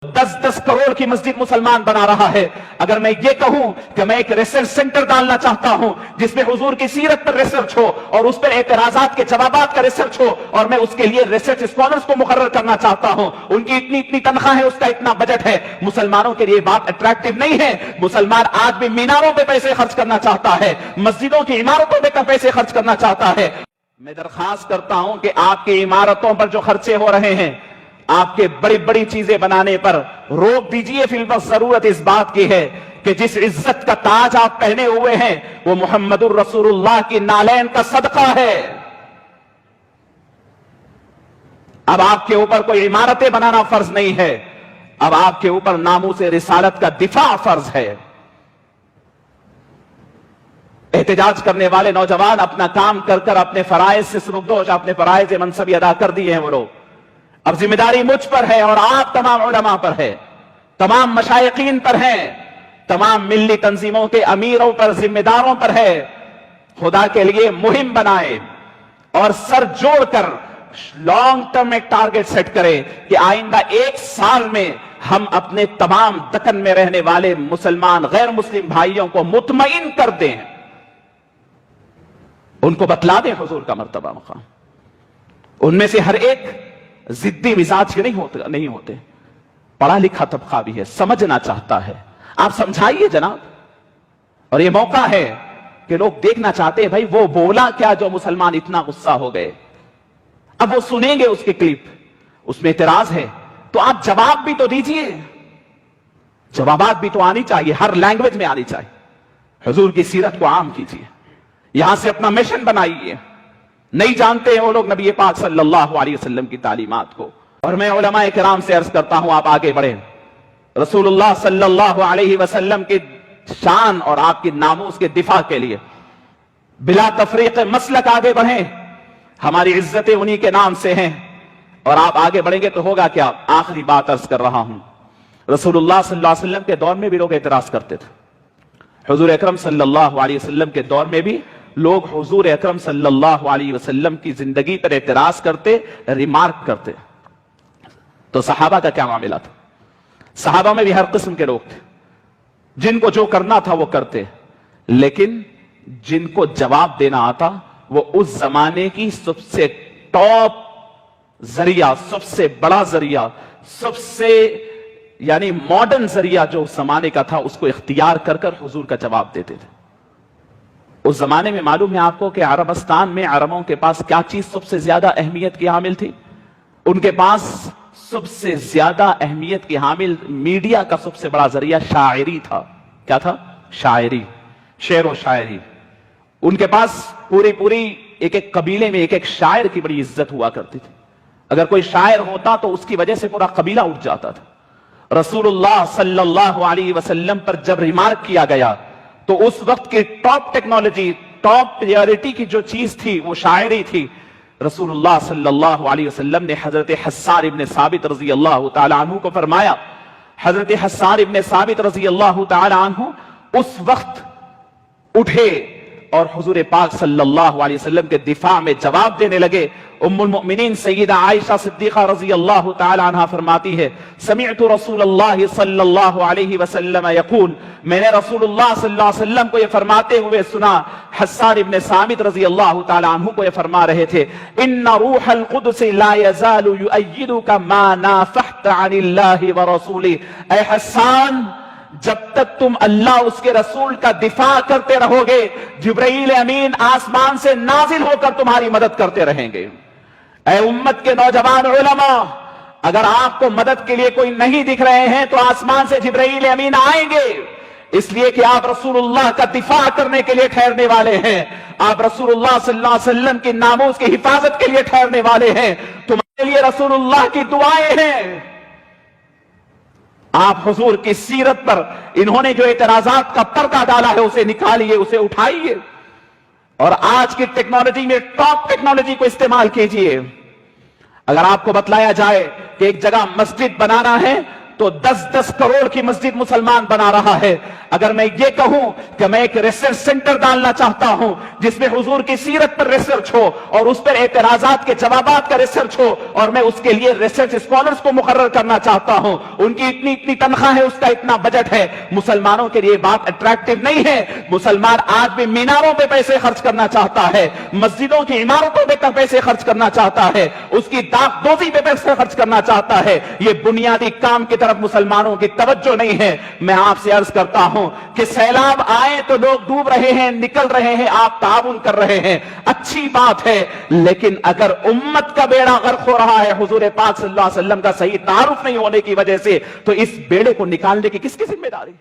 10-10 करोड़ की मस्जिद मुसलमान बना रहा है। अगर मैं ये कहूं कि मैं एक रिसर्च सेंटर डालना चाहता हूं जिसमें हुजूर की सीरत पर रिसर्च हो और उस पर एतराजात के जवाबात का रिसर्च हो, और मैं उसके लिए रिसर्च स्कॉलर्स को मुकर्रर करना चाहता हूं, उनकी इतनी इतनी तनख्वाह है, उसका इतना बजट है, मुसलमानों के लिए बात अट्रैक्टिव नहीं है। मुसलमान आज भी मीनारों पे पैसे खर्च करना चाहता है, मस्जिदों की इमारतों पे पैसे खर्च करना चाहता है। मैं दरखास्त करता हूं कि आपकी इमारतों पर जो खर्चे हो रहे हैं, आपके बड़ी बड़ी चीजें बनाने पर रोक दीजिए। फिलहाल जरूरत इस बात की है कि जिस इज्जत का ताज आप पहने हुए हैं वो मुहम्मदुर रसूलुल्लाह की नालैन का सदका है। अब आपके ऊपर कोई इमारतें बनाना फर्ज नहीं है, अब आपके ऊपर नामूसे रिसालत का दिफा फर्ज है। एहतजाज करने वाले नौजवान अपना काम कर कर अपने फराइज से सुरुखदोश, अपने फराइज मनसबी अदा कर दिए हैं वो लोग। अब जिम्मेदारी मुझ पर है और आप तमाम उलमा पर है, तमाम मशाइकीन पर है, तमाम मिल्ली तंजीमों के अमीरों पर, जिम्मेदारों पर है। खुदा के लिए मुहिम बनाए और सर जोड़कर लॉन्ग टर्म एक टारगेट सेट करें कि आइंदा 1 साल में हम अपने तमाम दक्कन में रहने वाले मुसलमान गैर मुस्लिम भाइयों को मुतमईन कर दें, उनको बतला दें हुजूर का मर्तबा मकाम। उनमें से हर एक जिद्दी मिजाज के नहीं होते, पढ़ा लिखा तबका भी है, समझना चाहता है। आप समझाइए जनाब। और ये मौका है कि लोग देखना चाहते हैं भाई वो बोला क्या जो मुसलमान इतना गुस्सा हो गए। अब वो सुनेंगे उसके क्लिप, उसमें इतराज है तो आप जवाब भी तो दीजिए, जवाबात भी तो आनी चाहिए, हर लैंग्वेज में आनी चाहिए। हुजूर की सीरत को आम कीजिए, यहां से अपना मिशन बनाइए। नहीं जानते हैं वो लोग नबी पाक सल्लल्लाहु अलैहि वसल्लम की तालीमात को। और मैं उलमाए किराम से अर्ज करता हूं आप आगे बढ़े, रसूलुल्लाह सल्लल्लाहु अलैहि वसल्लम की शान और आपकी नामूस के दिफा के लिए बिला तफरीक मसलक आगे बढ़े। हमारी इज्जतें उन्हीं के नाम से हैं और आप आगे बढ़ेंगे तो होगा क्या। आखिरी बात अर्ज कर रहा हूं, रसूलुल्लाह सल्लल्लाहु अलैहि वसल्लम के दौर में भी लोग एतराज करते थे। हुजूर अकरम सल्लल्लाहु अलैहि वसल्लम के दौर में भी लोग हुजूर अकरम सल्लल्लाहु अलैहि वसल्लम की जिंदगी पर एतराज करते, रिमार्क करते। तो सहाबा का क्या मामला था? सहाबा में भी हर किस्म के लोग थे, जिनको जो करना था वो करते, लेकिन जिनको जवाब देना आता वो उस जमाने की सबसे टॉप जरिया, सबसे बड़ा जरिया, सबसे यानी मॉडर्न जरिया जो उस जमाने का था उसको इख्तियार कर कर हुजूर का जवाब देते थे। उस जमाने में मालूम है आपको कि अरबस्तान में अरबों के पास क्या चीज सबसे ज्यादा अहमियत की हामिल थी? उनके पास सबसे ज्यादा अहमियत की हामिल मीडिया का सबसे बड़ा जरिया शायरी था। क्या था? शायरी, शेर व शायरी। उनके पास पूरी एक एक कबीले में एक एक शायर की बड़ी इज्जत हुआ करती थी। अगर कोई शायर होता तो उसकी वजह से पूरा कबीला उठ जाता था। रसूलुल्लाह सल्लल्लाहु अलैहि वसल्लम पर जब रिमार्क किया गया तो उस वक्त की टॉप टेक्नोलॉजी, टॉप प्रायोरिटी की जो चीज थी वो शायरी थी। रसूलुल्लाह सल्लल्लाहु अलैहि वसल्लम ने हजरत हस्सान इब्न साबित रजी अल्लाह तआला अन्हु को फरमाया। हजरत हस्सान इब्न साबित रजी अल्लाह तआला अन्हु उस वक्त उठे और हुजूर पाक सल्लल्लाहु अलैहि वसल्लम के दिफा में जवाब देने लगे। उम्मुल मुमिनीन सय्यदा आयशा सिद्दीका रजी अल्लाह तआला अन्हा फरमाती है, समिअतु रसूलल्लाह सल्लल्लाहु अलैहि वसल्लम यकूल, मैंने रसूलुल्लाह सल्लल्लाहु अलैहि वसल्लम को ये फरमाते हुए सुना। हस्सान इब्न साबित रजी अल्लाह तआला अन्हु को ये फरमा रहे थे, इन्ना रूहल कुद्स ला यज़ालु युअय्यिदुका मा नाफहत अनिल्लाहि व रसूलिही। ऐ हस्सान, जब तक तुम अल्लाह उसके रसूल का दिफा करते रहोगे, जिब्राइल अमीन आसमान से नाजिल होकर तुम्हारी मदद करते रहेंगे। ऐ उम्मत के नौजवान उलमा, अगर आपको मदद के लिए कोई नहीं दिख रहे हैं तो आसमान से जिब्राइल अमीन आएंगे, इसलिए कि आप रसूलुल्लाह का दिफा करने के लिए ठहरने वाले हैं। आप रसूलुल्लाह सल्लल्लाहु अलैहि वसल्लम की नामूस की हिफाजत के लिए ठहरने वाले हैं। तुम्हारे लिए रसूलुल्लाह की दुआएं हैं। आप हुजूर की सीरत पर इन्होंने जो एतराजात का पर्दा डाला है उसे निकालिए, उसे उठाइए और आज की टेक्नोलॉजी में टॉप टेक्नोलॉजी को इस्तेमाल कीजिए। अगर आपको बतलाया जाए कि एक जगह मस्जिद बनाना है تو 10-10 करोड़ की मस्जिद मुसलमान बना रहा है। अगर मैं ये कहूं कि मैं एक रिसर्च सेंटर डालना चाहता हूं जिसमें हुजूर की सीरत पर रिसर्च हो और उस पर एतराजात के जवाबात का रिसर्च हो, और मैं उसके लिए रिसर्च स्कॉलर्स को मुकर्रर करना चाहता हूं, उनकी इतनी इतनी तनख्वाह है, उसका इतना बजट है, मुसलमानों के लिए बात अट्रैक्टिव नहीं है। मुसलमान आज भी मीनारों पे पैसे खर्च करना चाहता है, मस्जिदों की इमारतों पे पैसे खर्च करना चाहता है, उसकी दागदोजी पे पैसे खर्च करना चाहता है। ये बुनियादी काम की तरफ मुसलमानों की तवज्जो नहीं है। मैं आपसे अर्ज करता हूं कि सैलाब आए तो लोग डूब रहे हैं, निकल रहे हैं, आप ताउन कर रहे हैं, अच्छी बात है, लेकिन अगर उम्मत का बेड़ा गर्क हो रहा है हुजूर पाक सल्लल्लाहु अलैहि वसल्लम का सही तारुफ नहीं होने की वजह से, तो इस बेड़े को निकालने की किसकी जिम्मेदारी?